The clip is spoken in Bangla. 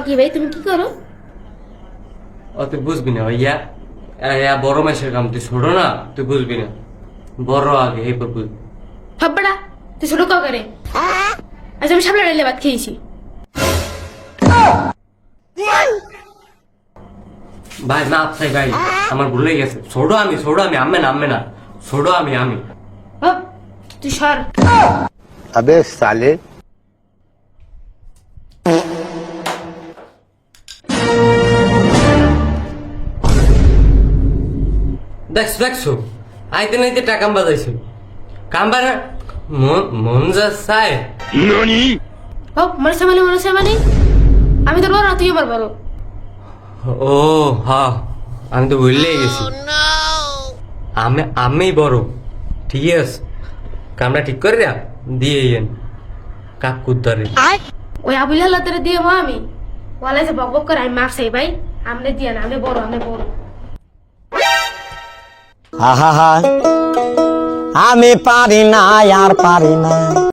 কি ভাই, তুমি কি করো? ও তুই বুঝবি না ভাইয়া, বড় মাসের কাম, তুই ছোট না, তুই বুঝবি না। বড় আগে এরপর বুঝবি। হাব্বাড়া, তুই ছোট কাউ করে? আচ্ছা আমি সামনে ডাইলে ভাত খেয়েছি। ভাই না চাই ভাই, আমার ভুলে গেছে। ছোট আমি, আম্মে না, ছোট আমি। হপ, তুই সর। अबे साले দেখছো আইতে নাইতে টাকা বাজাইছো। কাম্বার মন যা চায়। হপ, মনসা মানে আমি তোর বড় না, তুই আমার বড়। ও হ্যাঁ, আমি তো ভুললেই গেছি। আমি বড়, ঠিক আছে। কামটা ঠিক করে দিয়ে কাকুর ধরে। ওই আবুল আল্লাহ তোরে দিয়ে আমি ওয়ালাইছে বক বক করে আমি মারছি ভাই। আমনে দিয়ে না, আমি বড়। আহা আমি পারি না আর পারি না।